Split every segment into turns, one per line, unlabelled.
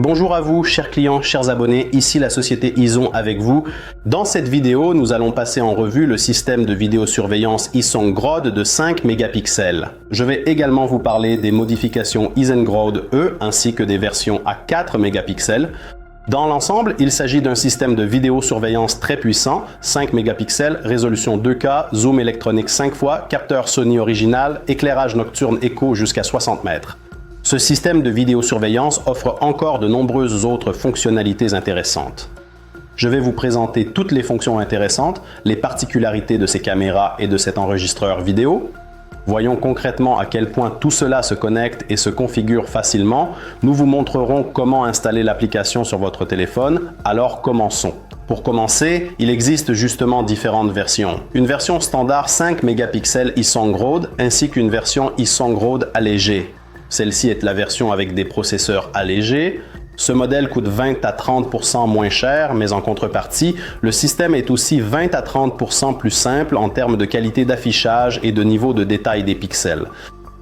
Bonjour à vous, chers clients, chers abonnés, ici la société Ison avec vous. Dans cette vidéo, nous allons passer en revue le système de vidéosurveillance Isongrod de 5 mégapixels. Je vais également vous parler des modifications Isongrod E ainsi que des versions à 4 mégapixels. Dans l'ensemble, il s'agit d'un système de vidéosurveillance très puissant, 5 mégapixels, résolution 2K, zoom électronique 5 fois, capteur Sony original, éclairage nocturne écho jusqu'à 60 mètres. Ce système de vidéosurveillance offre encore de nombreuses autres fonctionnalités intéressantes. Je vais vous présenter toutes les fonctions intéressantes, les particularités de ces caméras et de cet enregistreur vidéo. Voyons concrètement à quel point tout cela se connecte et se configure facilement. Nous vous montrerons comment installer l'application sur votre téléphone, alors commençons. Pour commencer, il existe justement différentes versions. Une version standard 5 mégapixels Isongrod ainsi qu'une version Isongrod allégée. Celle-ci est la version avec des processeurs allégés. Ce modèle coûte 20 à 30% moins cher, mais en contrepartie, le système est aussi 20 à 30% plus simple en termes de qualité d'affichage et de niveau de détail des pixels.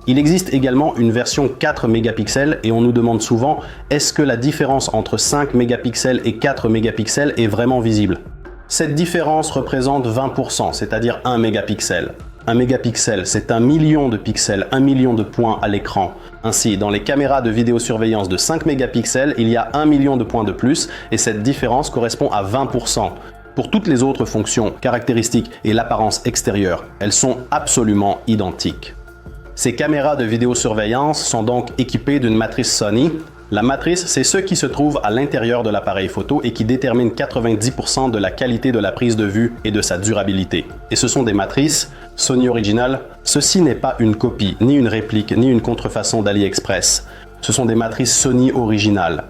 Il existe également une version 4 mégapixels et on nous demande souvent est-ce que la différence entre 5 mégapixels et 4 mégapixels est vraiment visible? Cette différence représente 20%, c'est-à-dire 1 mégapixel. 1 mégapixel, c'est 1 million de pixels, 1 million de points à l'écran. Ainsi, dans les caméras de vidéosurveillance de 5 mégapixels, il y a 1 million de points de plus et cette différence correspond à 20%. Pour toutes les autres fonctions, caractéristiques et l'apparence extérieure, elles sont absolument identiques. Ces caméras de vidéosurveillance sont donc équipées d'une matrice Sony. La matrice, c'est ce qui se trouve à l'intérieur de l'appareil photo et qui détermine 90% de la qualité de la prise de vue et de sa durabilité. Et ce sont des matrices Sony Original. Ceci n'est pas une copie, ni une réplique, ni une contrefaçon d'AliExpress. Ce sont des matrices Sony Original.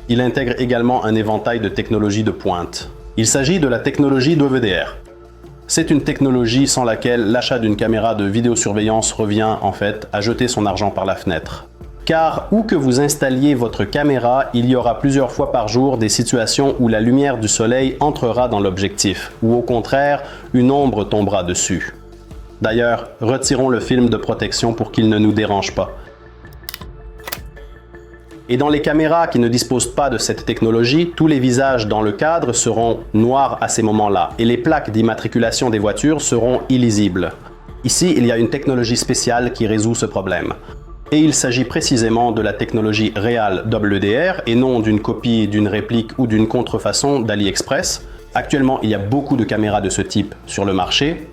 Il intègre également un éventail de technologies de pointe. Il s'agit de la technologie WDR. C'est une technologie sans laquelle l'achat d'une caméra de vidéosurveillance revient en fait à jeter son argent par la fenêtre. Car où que vous installiez votre caméra, il y aura plusieurs fois par jour des situations où la lumière du soleil entrera dans l'objectif, ou au contraire, une ombre tombera dessus. D'ailleurs, retirons le film de protection pour qu'il ne nous dérange pas. Et dans les caméras qui ne disposent pas de cette technologie, tous les visages dans le cadre seront noirs à ces moments-là, et les plaques d'immatriculation des voitures seront illisibles. Ici, il y a une technologie spéciale qui résout ce problème. Et il s'agit précisément de la technologie Real WDR et non d'une copie, d'une réplique ou d'une contrefaçon d'AliExpress. Actuellement, il y a beaucoup de caméras de ce type sur le marché.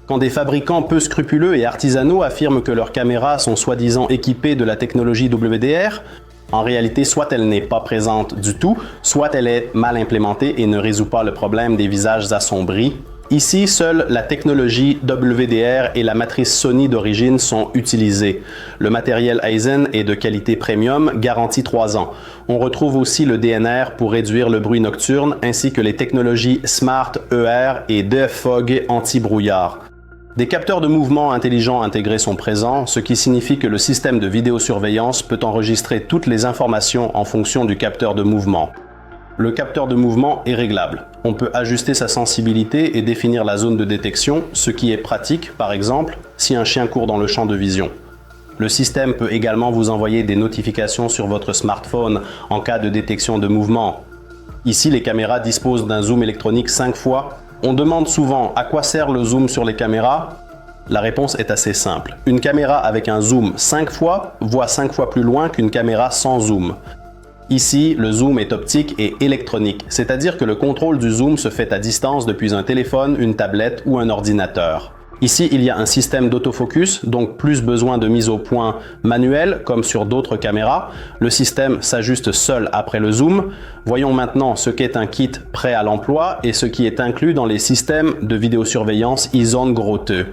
Quand des fabricants peu scrupuleux et artisanaux affirment que leurs caméras sont soi-disant équipées de la technologie WDR, en réalité, soit elle n'est pas présente du tout, soit elle est mal implémentée et ne résout pas le problème des visages assombris. Ici, seule la technologie WDR et la matrice Sony d'origine sont utilisées. Le matériel Eisen est de qualité premium, garantie 3 ans. On retrouve aussi le DNR pour réduire le bruit nocturne, ainsi que les technologies Smart ER et DFog anti-brouillard. Des capteurs de mouvement intelligents intégrés sont présents, ce qui signifie que le système de vidéosurveillance peut enregistrer toutes les informations en fonction du capteur de mouvement. Le capteur de mouvement est réglable. On peut ajuster sa sensibilité et définir la zone de détection, ce qui est pratique, par exemple, si un chien court dans le champ de vision. Le système peut également vous envoyer des notifications sur votre smartphone en cas de détection de mouvement. Ici, les caméras disposent d'un zoom électronique 5 fois. On demande souvent à quoi sert le zoom sur les caméras. La réponse est assez simple. Une caméra avec un zoom 5 fois voit 5 fois plus loin qu'une caméra sans zoom. Ici, le zoom est optique et électronique, c'est-à-dire que le contrôle du zoom se fait à distance depuis un téléphone, une tablette ou un ordinateur. Ici, il y a un système d'autofocus, donc plus besoin de mise au point manuelle, comme sur d'autres caméras. Le système s'ajuste seul après le zoom. Voyons maintenant ce qu'est un kit prêt à l'emploi et ce qui est inclus dans les systèmes de vidéosurveillance Isongrod.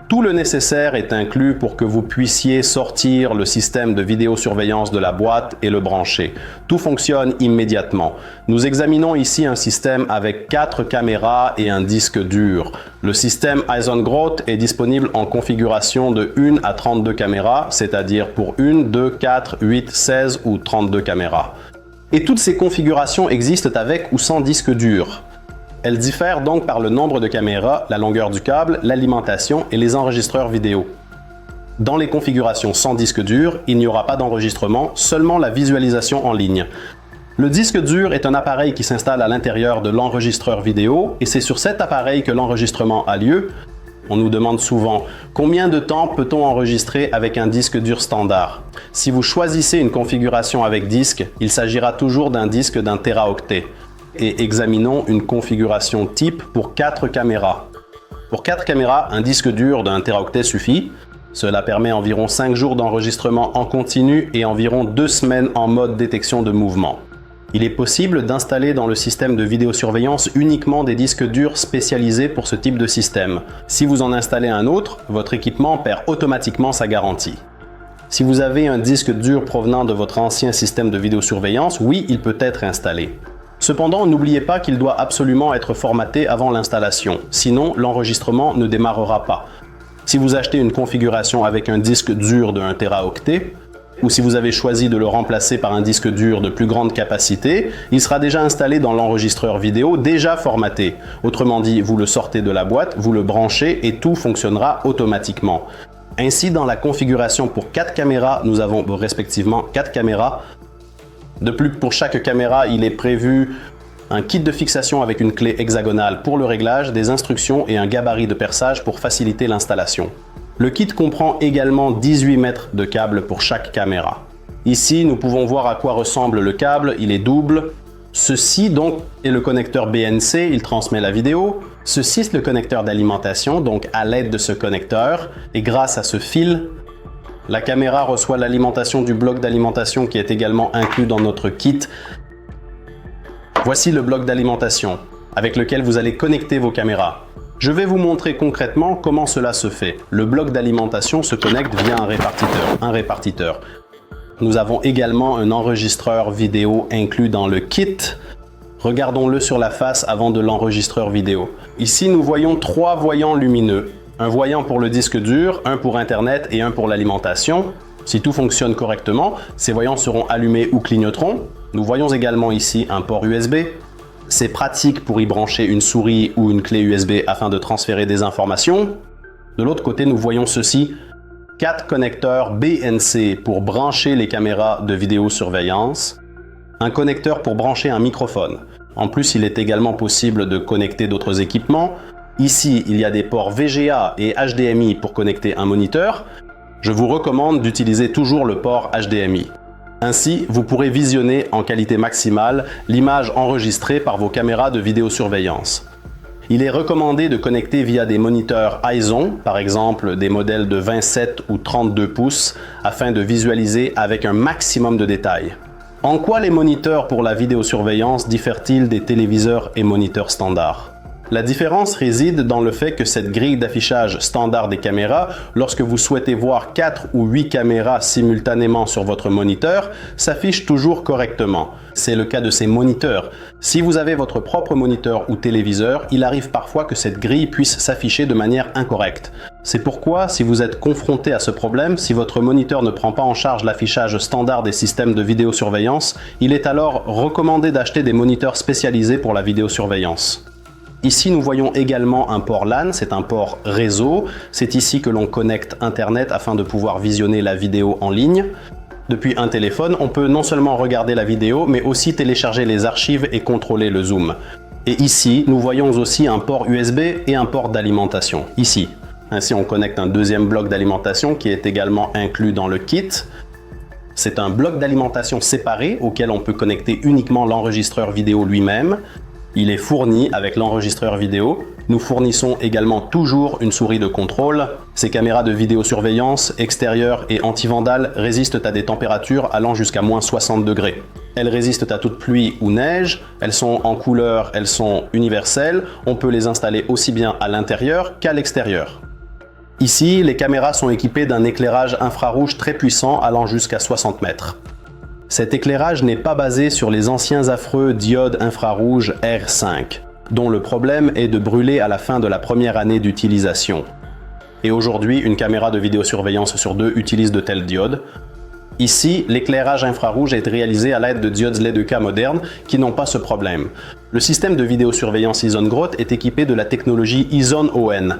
Tout le nécessaire est inclus pour que vous puissiez sortir le système de vidéosurveillance de la boîte et le brancher. Tout fonctionne immédiatement. Nous examinons ici un système avec 4 caméras et un disque dur. Le système Isongrod est disponible en configuration de 1 à 32 caméras, c'est-à-dire pour 1, 2, 4, 8, 16 ou 32 caméras. Et toutes ces configurations existent avec ou sans disque dur. Elles diffèrent donc par le nombre de caméras, la longueur du câble, l'alimentation et les enregistreurs vidéo. Dans les configurations sans disque dur, il n'y aura pas d'enregistrement, seulement la visualisation en ligne. Le disque dur est un appareil qui s'installe à l'intérieur de l'enregistreur vidéo et c'est sur cet appareil que l'enregistrement a lieu. On nous demande souvent combien de temps peut-on enregistrer avec un disque dur standard. Si vous choisissez une configuration avec disque, il s'agira toujours d'un disque d'un téraoctet. Et examinons une configuration type pour 4 caméras. Pour 4 caméras, un disque dur d'un téraoctet suffit. Cela permet environ 5 jours d'enregistrement en continu et environ 2 semaines en mode détection de mouvement. Il est possible d'installer dans le système de vidéosurveillance uniquement des disques durs spécialisés pour ce type de système. Si vous en installez un autre, votre équipement perd automatiquement sa garantie. Si vous avez un disque dur provenant de votre ancien système de vidéosurveillance, oui, il peut être installé. Cependant, n'oubliez pas qu'il doit absolument être formaté avant l'installation, sinon l'enregistrement ne démarrera pas. Si vous achetez une configuration avec un disque dur de 1 téraoctet, ou si vous avez choisi de le remplacer par un disque dur de plus grande capacité, il sera déjà installé dans l'enregistreur vidéo déjà formaté. Autrement dit, vous le sortez de la boîte, vous le branchez et tout fonctionnera automatiquement. Ainsi, dans la configuration pour 4 caméras, nous avons respectivement 4 caméras. De plus, pour chaque caméra, il est prévu un kit de fixation avec une clé hexagonale pour le réglage, des instructions et un gabarit de perçage pour faciliter l'installation. Le kit comprend également 18 mètres de câble pour chaque caméra. Ici, nous pouvons voir à quoi ressemble le câble, il est double. Ceci donc est le connecteur BNC, il transmet la vidéo. Ceci est le connecteur d'alimentation, donc à l'aide de ce connecteur et grâce à ce fil, la caméra reçoit l'alimentation du bloc d'alimentation qui est également inclus dans notre kit. Voici le bloc d'alimentation avec lequel vous allez connecter vos caméras. Je vais vous montrer concrètement comment cela se fait. Le bloc d'alimentation se connecte via un répartiteur. Nous avons également un enregistreur vidéo inclus dans le kit. Regardons-le sur la face avant de l'enregistreur vidéo. Ici, nous voyons 3 voyants lumineux. Un voyant pour le disque dur, un pour Internet et un pour l'alimentation. Si tout fonctionne correctement, ces voyants seront allumés ou clignoteront. Nous voyons également ici un port USB. C'est pratique pour y brancher une souris ou une clé USB afin de transférer des informations. De l'autre côté, nous voyons ceci, 4 connecteurs BNC pour brancher les caméras de vidéosurveillance, un connecteur pour brancher un microphone. En plus, il est également possible de connecter d'autres équipements. Ici, il y a des ports VGA et HDMI pour connecter un moniteur. Je vous recommande d'utiliser toujours le port HDMI. Ainsi, vous pourrez visionner en qualité maximale l'image enregistrée par vos caméras de vidéosurveillance. Il est recommandé de connecter via des moniteurs ISON, par exemple des modèles de 27 ou 32 pouces, afin de visualiser avec un maximum de détails. En quoi les moniteurs pour la vidéosurveillance diffèrent-ils des téléviseurs et moniteurs standards? La différence réside dans le fait que cette grille d'affichage standard des caméras, lorsque vous souhaitez voir 4 ou 8 caméras simultanément sur votre moniteur, s'affiche toujours correctement. C'est le cas de ces moniteurs. Si vous avez votre propre moniteur ou téléviseur, il arrive parfois que cette grille puisse s'afficher de manière incorrecte. C'est pourquoi, si vous êtes confronté à ce problème, si votre moniteur ne prend pas en charge l'affichage standard des systèmes de vidéosurveillance, il est alors recommandé d'acheter des moniteurs spécialisés pour la vidéosurveillance. Ici, nous voyons également un port LAN, c'est un port réseau. C'est ici que l'on connecte Internet afin de pouvoir visionner la vidéo en ligne. Depuis un téléphone, on peut non seulement regarder la vidéo, mais aussi télécharger les archives et contrôler le zoom. Et ici, nous voyons aussi un port USB et un port d'alimentation, ici. Ainsi, on connecte un deuxième bloc d'alimentation qui est également inclus dans le kit. C'est un bloc d'alimentation séparé auquel on peut connecter uniquement l'enregistreur vidéo lui-même. Il est fourni avec l'enregistreur vidéo. Nous fournissons également toujours une souris de contrôle. Ces caméras de vidéosurveillance extérieure et anti-vandales résistent à des températures allant jusqu'à -60 degrés. Elles résistent à toute pluie ou neige, elles sont en couleur, elles sont universelles. On peut les installer aussi bien à l'intérieur qu'à l'extérieur. Ici, les caméras sont équipées d'un éclairage infrarouge très puissant allant jusqu'à 60 mètres. Cet éclairage n'est pas basé sur les anciens affreux diodes infrarouges R5, dont le problème est de brûler à la fin de la première année d'utilisation. Et aujourd'hui, une caméra de vidéosurveillance sur 2 utilise de telles diodes. Ici, l'éclairage infrarouge est réalisé à l'aide de diodes LED 2K modernes qui n'ont pas ce problème. Le système de vidéosurveillance ISON Groth est équipé de la technologie ISON ON.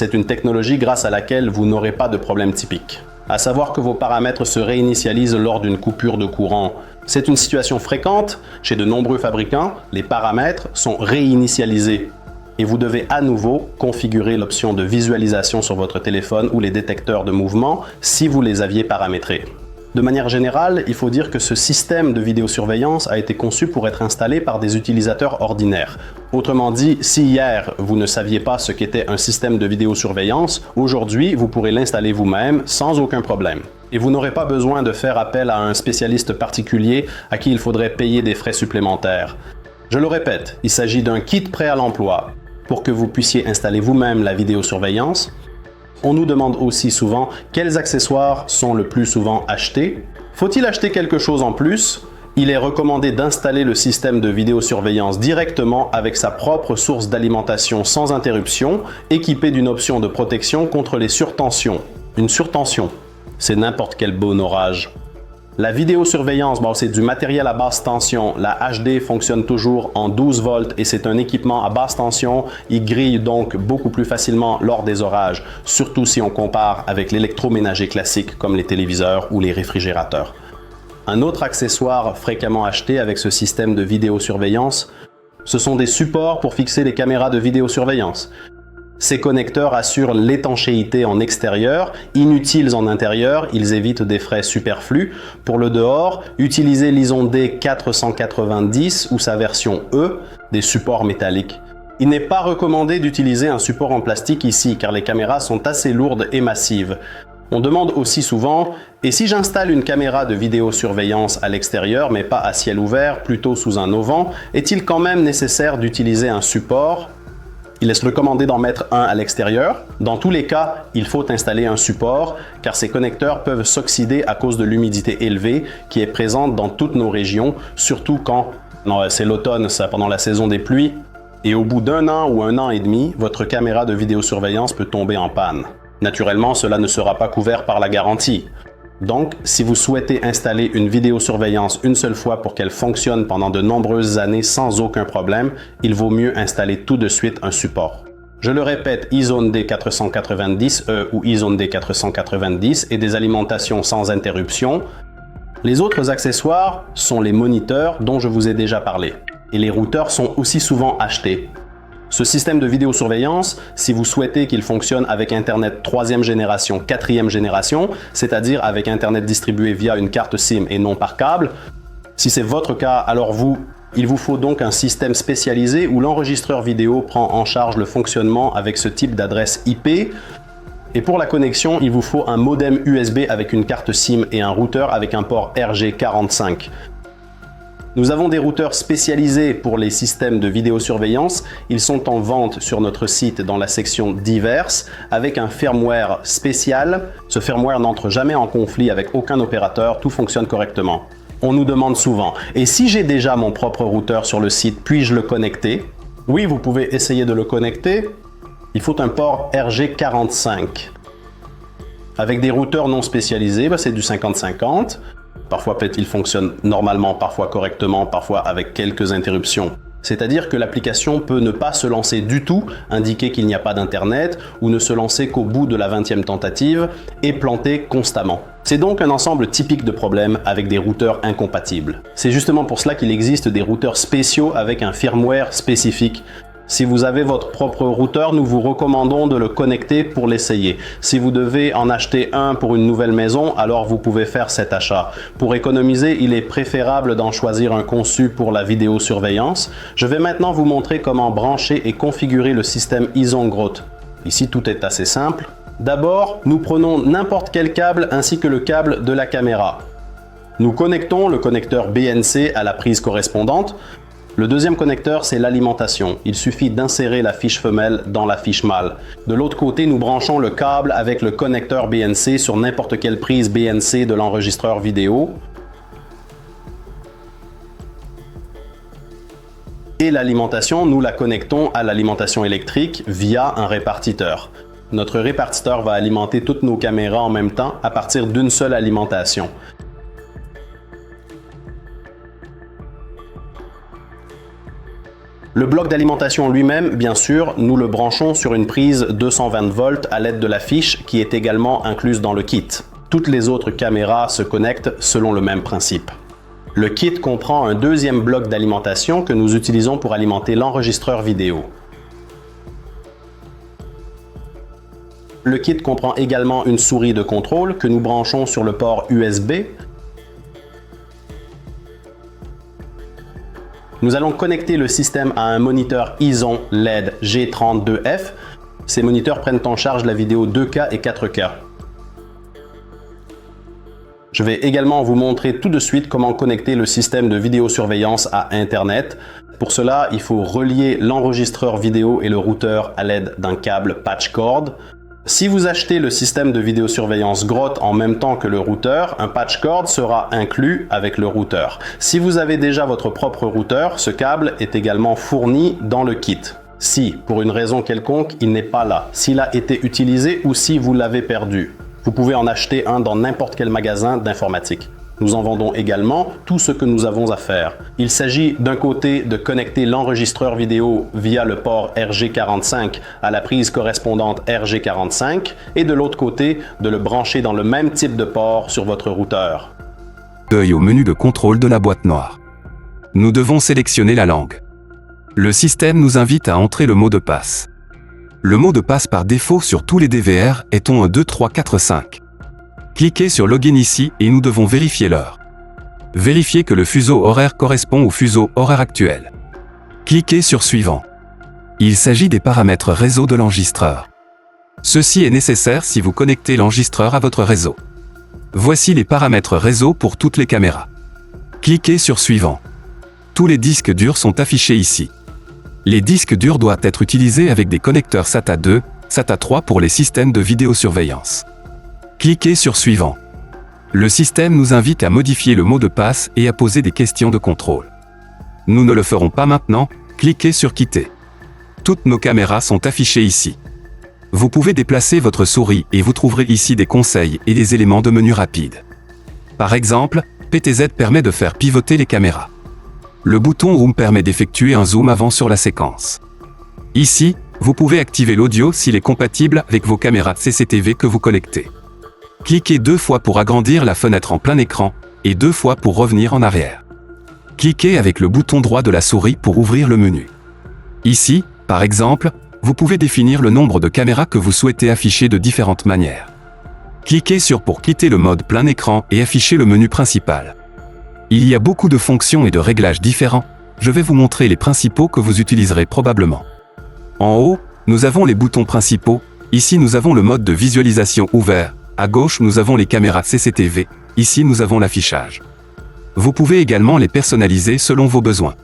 C'est une technologie grâce à laquelle vous n'aurez pas de problème typique. À savoir que vos paramètres se réinitialisent lors d'une coupure de courant. C'est une situation fréquente chez de nombreux fabricants, les paramètres sont réinitialisés. Et vous devez à nouveau configurer l'option de visualisation sur votre téléphone ou les détecteurs de mouvement si vous les aviez paramétrés. De manière générale, il faut dire que ce système de vidéosurveillance a été conçu pour être installé par des utilisateurs ordinaires. Autrement dit, si hier vous ne saviez pas ce qu'était un système de vidéosurveillance, aujourd'hui vous pourrez l'installer vous-même sans aucun problème. Et vous n'aurez pas besoin de faire appel à un spécialiste particulier à qui il faudrait payer des frais supplémentaires. Je le répète, il s'agit d'un kit prêt à l'emploi. Pour que vous puissiez installer vous-même la vidéosurveillance, on nous demande aussi souvent quels accessoires sont le plus souvent achetés. Faut-il acheter quelque chose en plus? Il est recommandé d'installer le système de vidéosurveillance directement avec sa propre source d'alimentation sans interruption, équipé d'une option de protection contre les surtensions. Une surtension, c'est n'importe quel bon orage. La vidéosurveillance, c'est du matériel à basse tension. La HD fonctionne toujours en 12 volts et c'est un équipement à basse tension. Il grille donc beaucoup plus facilement lors des orages, surtout si on compare avec l'électroménager classique comme les téléviseurs ou les réfrigérateurs. Un autre accessoire fréquemment acheté avec ce système de vidéosurveillance, ce sont des supports pour fixer les caméras de vidéosurveillance. Ces connecteurs assurent l'étanchéité en extérieur, inutiles en intérieur, ils évitent des frais superflus. Pour le dehors, utilisez l'Ison D 490 ou sa version E, des supports métalliques. Il n'est pas recommandé d'utiliser un support en plastique ici car les caméras sont assez lourdes et massives. On demande aussi souvent, et si j'installe une caméra de vidéosurveillance à l'extérieur mais pas à ciel ouvert, plutôt sous un auvent, est-il quand même nécessaire d'utiliser un support ? Il est recommandé d'en mettre un à l'extérieur. Dans tous les cas, il faut installer un support car ces connecteurs peuvent s'oxyder à cause de l'humidité élevée qui est présente dans toutes nos régions, surtout quand c'est l'automne, pendant la saison des pluies. Et au bout d'un an ou un an et demi, votre caméra de vidéosurveillance peut tomber en panne. Naturellement, cela ne sera pas couvert par la garantie. Donc, si vous souhaitez installer une vidéosurveillance une seule fois pour qu'elle fonctionne pendant de nombreuses années sans aucun problème, il vaut mieux installer tout de suite un support. Je le répète, Ison D 490E ou Ison D 490 et des alimentations sans interruption. Les autres accessoires sont les moniteurs dont je vous ai déjà parlé. Et les routeurs sont aussi souvent achetés. Ce système de vidéosurveillance, si vous souhaitez qu'il fonctionne avec Internet 3e génération, 4e génération, c'est-à-dire avec Internet distribué via une carte SIM et non par câble, si c'est votre cas, alors il vous faut donc un système spécialisé où l'enregistreur vidéo prend en charge le fonctionnement avec ce type d'adresse IP. Et pour la connexion, il vous faut un modem USB avec une carte SIM et un routeur avec un port RG45. Nous avons des routeurs spécialisés pour les systèmes de vidéosurveillance. Ils sont en vente sur notre site dans la section Diverses avec un firmware spécial. Ce firmware n'entre jamais en conflit avec aucun opérateur, tout fonctionne correctement. On nous demande souvent, et si j'ai déjà mon propre routeur sur le site, puis-je le connecter? Oui, vous pouvez essayer de le connecter. Il faut un port RG45. Avec des routeurs non spécialisés, c'est du 50-50. Parfois, peut-être il fonctionne normalement, parfois correctement, parfois avec quelques interruptions. C'est-à-dire que l'application peut ne pas se lancer du tout, indiquer qu'il n'y a pas d'internet, ou ne se lancer qu'au bout de la 20e tentative, et planter constamment. C'est donc un ensemble typique de problèmes avec des routeurs incompatibles. C'est justement pour cela qu'il existe des routeurs spéciaux avec un firmware spécifique. Si vous avez votre propre routeur, nous vous recommandons de le connecter pour l'essayer. Si vous devez en acheter un pour une nouvelle maison, alors vous pouvez faire cet achat. Pour économiser, il est préférable d'en choisir un conçu pour la vidéosurveillance. Je vais maintenant vous montrer comment brancher et configurer le système Ison Groth. Ici, tout est assez simple. D'abord, nous prenons n'importe quel câble ainsi que le câble de la caméra. Nous connectons le connecteur BNC à la prise correspondante. Le deuxième connecteur, c'est l'alimentation. Il suffit d'insérer la fiche femelle dans la fiche mâle. De l'autre côté, nous branchons le câble avec le connecteur BNC sur n'importe quelle prise BNC de l'enregistreur vidéo. Et l'alimentation, nous la connectons à l'alimentation électrique via un répartiteur. Notre répartiteur va alimenter toutes nos caméras en même temps à partir d'une seule alimentation. Le bloc d'alimentation lui-même, bien sûr, nous le branchons sur une prise 220 volts à l'aide de la fiche qui est également incluse dans le kit. Toutes les autres caméras se connectent selon le même principe. Le kit comprend un deuxième bloc d'alimentation que nous utilisons pour alimenter l'enregistreur vidéo. Le kit comprend également une souris de contrôle que nous branchons sur le port USB. Nous allons connecter le système à un moniteur Ison LED G32F. Ces moniteurs prennent en charge la vidéo 2K et 4K. Je vais également vous montrer tout de suite comment connecter le système de vidéosurveillance à Internet. Pour cela, il faut relier l'enregistreur vidéo et le routeur à l'aide d'un câble patch cord. Si vous achetez le système de vidéosurveillance Grotte en même temps que le routeur, un patch cord sera inclus avec le routeur. Si vous avez déjà votre propre routeur, ce câble est également fourni dans le kit. Si, pour une raison quelconque, il n'est pas là, s'il a été utilisé ou si vous l'avez perdu, vous pouvez en acheter un dans n'importe quel magasin d'informatique. Nous en vendons également tout ce que nous avons à faire. Il s'agit d'un côté de connecter l'enregistreur vidéo via le port RG45 à la prise correspondante RG45 et de l'autre côté de le brancher dans le même type de port sur votre routeur.
Au menu de contrôle de la boîte noire. Nous devons sélectionner la langue. Le système nous invite à entrer le mot de passe. Le mot de passe par défaut sur tous les DVR est on 1, 2, 3, 4, 5. Cliquez sur Login ici et nous devons vérifier l'heure. Vérifiez que le fuseau horaire correspond au fuseau horaire actuel. Cliquez sur Suivant. Il s'agit des paramètres réseau de l'enregistreur. Ceci est nécessaire si vous connectez l'enregistreur à votre réseau. Voici les paramètres réseau pour toutes les caméras. Cliquez sur Suivant. Tous les disques durs sont affichés ici. Les disques durs doivent être utilisés avec des connecteurs SATA 2, SATA 3 pour les systèmes de vidéosurveillance. Cliquez sur Suivant. Le système nous invite à modifier le mot de passe et à poser des questions de contrôle. Nous ne le ferons pas maintenant, cliquez sur Quitter. Toutes nos caméras sont affichées ici. Vous pouvez déplacer votre souris et vous trouverez ici des conseils et des éléments de menu rapide. Par exemple, PTZ permet de faire pivoter les caméras. Le bouton Room permet d'effectuer un zoom avant sur la séquence. Ici, vous pouvez activer l'audio s'il est compatible avec vos caméras CCTV que vous connectez. Cliquez 2 fois pour agrandir la fenêtre en plein écran et 2 fois pour revenir en arrière. Cliquez avec le bouton droit de la souris pour ouvrir le menu. Ici, par exemple, vous pouvez définir le nombre de caméras que vous souhaitez afficher de différentes manières. Cliquez sur pour quitter le mode plein écran et afficher le menu principal. Il y a beaucoup de fonctions et de réglages différents, je vais vous montrer les principaux que vous utiliserez probablement. En haut, nous avons les boutons principaux, ici nous avons le mode de visualisation ouvert, à gauche nous avons les caméras CCTV, ici nous avons l'affichage. Vous pouvez également les personnaliser selon vos besoins.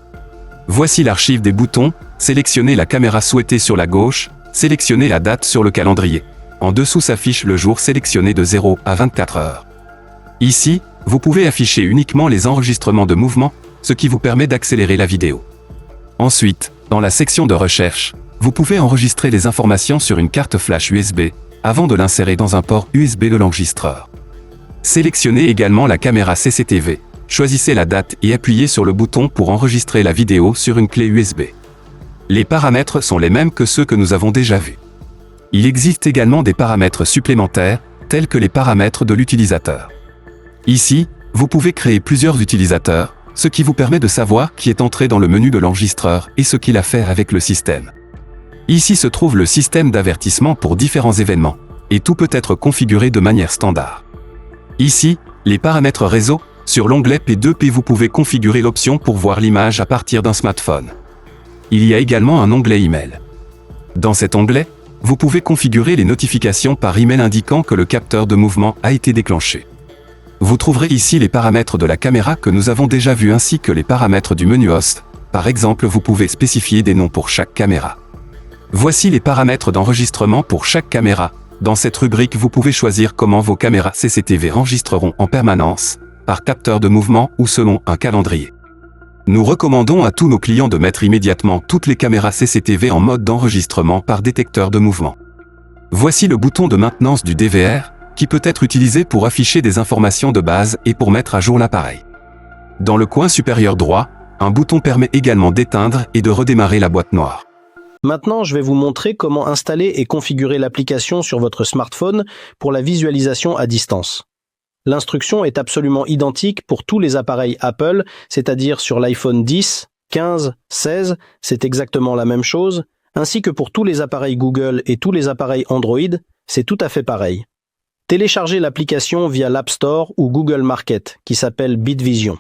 Voici l'archive des boutons, sélectionnez la caméra souhaitée sur la gauche, sélectionnez la date sur le calendrier. En dessous s'affiche le jour sélectionné de 0 à 24 heures. Ici, vous pouvez afficher uniquement les enregistrements de mouvement, ce qui vous permet d'accélérer la vidéo. Ensuite, dans la section de recherche, vous pouvez enregistrer les informations sur une carte flash USB, avant de l'insérer dans un port USB de l'enregistreur. Sélectionnez également la caméra CCTV, choisissez la date et appuyez sur le bouton pour enregistrer la vidéo sur une clé USB. Les paramètres sont les mêmes que ceux que nous avons déjà vus. Il existe également des paramètres supplémentaires, tels que les paramètres de l'utilisateur. Ici, vous pouvez créer plusieurs utilisateurs, ce qui vous permet de savoir qui est entré dans le menu de l'enregistreur et ce qu'il a fait avec le système. Ici se trouve le système d'avertissement pour différents événements, et tout peut être configuré de manière standard. Ici, les paramètres réseau, sur l'onglet P2P vous pouvez configurer l'option pour voir l'image à partir d'un smartphone. Il y a également un onglet email. Dans cet onglet, vous pouvez configurer les notifications par email indiquant que le capteur de mouvement a été déclenché. Vous trouverez ici les paramètres de la caméra que nous avons déjà vus ainsi que les paramètres du menu host. Par exemple, vous pouvez spécifier des noms pour chaque caméra. Voici les paramètres d'enregistrement pour chaque caméra. Dans cette rubrique, vous pouvez choisir comment vos caméras CCTV enregistreront en permanence, par capteur de mouvement ou selon un calendrier. Nous recommandons à tous nos clients de mettre immédiatement toutes les caméras CCTV en mode d'enregistrement par détecteur de mouvement. Voici le bouton de maintenance du DVR, qui peut être utilisé pour afficher des informations de base et pour mettre à jour l'appareil. Dans le coin supérieur droit, Un bouton permet également d'éteindre et de redémarrer la boîte noire.
Maintenant, je vais vous montrer comment installer et configurer l'application sur votre smartphone pour la visualisation à distance. L'instruction est absolument identique pour tous les appareils Apple, c'est-à-dire sur l'iPhone 10, 15, 16, c'est exactement la même chose, ainsi que pour tous les appareils Google et tous les appareils Android, c'est tout à fait pareil. Téléchargez l'application via l'App Store ou Google Market, qui s'appelle BitVision.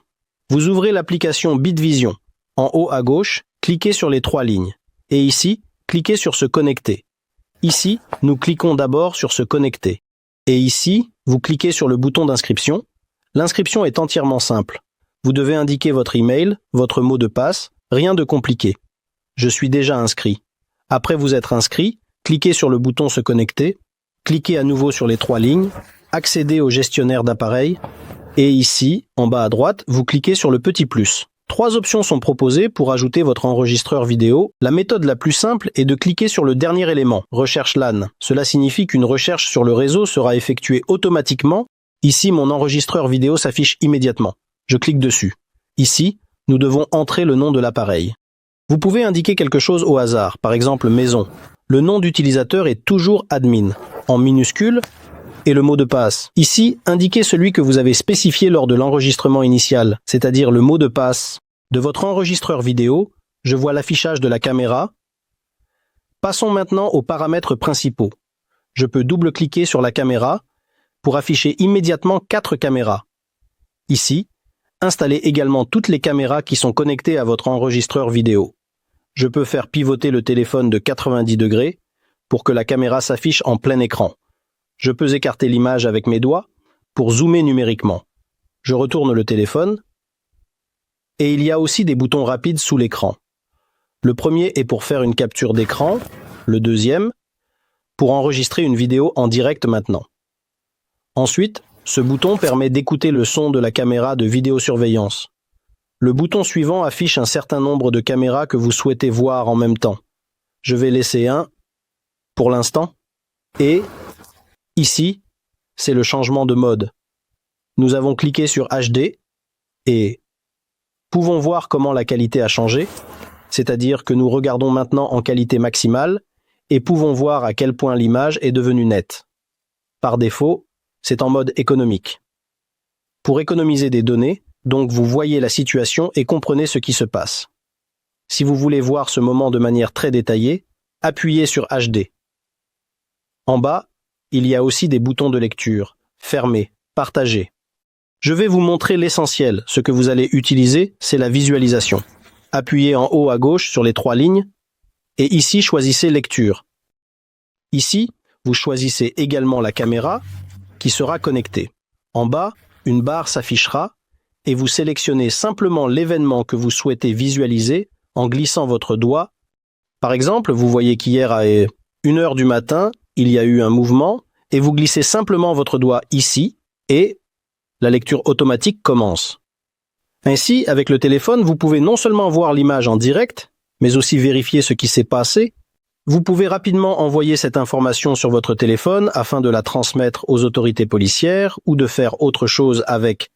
Vous ouvrez l'application BitVision. En haut à gauche, cliquez sur les 3 lignes. Et ici, cliquez sur se connecter. Ici, nous cliquons d'abord sur se connecter. Et ici, vous cliquez sur le bouton d'inscription. L'inscription est entièrement simple. Vous devez indiquer votre email, votre mot de passe, rien de compliqué. Je suis déjà inscrit. Après vous être inscrit, cliquez sur le bouton se connecter, cliquez à nouveau sur les 3 lignes, accédez au gestionnaire d'appareil, et ici, en bas à droite, vous cliquez sur le petit plus. 3 options sont proposées pour ajouter votre enregistreur vidéo. La méthode la plus simple est de cliquer sur le dernier élément, recherche LAN. Cela signifie qu'une recherche sur le réseau sera effectuée automatiquement. Ici, mon enregistreur vidéo s'affiche immédiatement. Je clique dessus. Ici, nous devons entrer le nom de l'appareil. Vous pouvez indiquer quelque chose au hasard, par exemple maison. Le nom d'utilisateur est toujours admin, en minuscule, et le mot de passe. Ici, indiquez celui que vous avez spécifié lors de l'enregistrement initial, c'est-à-dire le mot de passe. De votre enregistreur vidéo, je vois l'affichage de la caméra. Passons maintenant aux paramètres principaux. Je peux double-cliquer sur la caméra pour afficher immédiatement 4 caméras. Ici, installez également toutes les caméras qui sont connectées à votre enregistreur vidéo. Je peux faire pivoter le téléphone de 90 degrés pour que la caméra s'affiche en plein écran. Je peux écarter l'image avec mes doigts pour zoomer numériquement. Je retourne le téléphone et il y a aussi des boutons rapides sous l'écran. Le premier est pour faire une capture d'écran, le deuxième pour enregistrer une vidéo en direct maintenant. Ensuite, ce bouton permet d'écouter le son de la caméra de vidéosurveillance. Le bouton suivant affiche un certain nombre de caméras que vous souhaitez voir en même temps. Je vais laisser un pour l'instant et ici, c'est le changement de mode. Nous avons cliqué sur HD et pouvons voir comment la qualité a changé, c'est-à-dire que nous regardons maintenant en qualité maximale et pouvons voir à quel point l'image est devenue nette. Par défaut, c'est en mode économique. Pour économiser des données, donc vous voyez la situation et comprenez ce qui se passe. Si vous voulez voir ce moment de manière très détaillée, appuyez sur HD. En bas, il y a aussi des boutons de lecture, fermer, partager. Je vais vous montrer l'essentiel. Ce que vous allez utiliser, c'est la visualisation. Appuyez en haut à gauche sur les 3 lignes et ici choisissez lecture. Ici, vous choisissez également la caméra qui sera connectée. En bas, une barre s'affichera et vous sélectionnez simplement l'événement que vous souhaitez visualiser en glissant votre doigt. Par exemple, vous voyez qu'hier à 1h du matin, il y a eu un mouvement et vous glissez simplement votre doigt ici et la lecture automatique commence. Ainsi, avec le téléphone, vous pouvez non seulement voir l'image en direct, mais aussi vérifier ce qui s'est passé. Vous pouvez rapidement envoyer cette information sur votre téléphone afin de la transmettre aux autorités policières ou de faire autre chose avec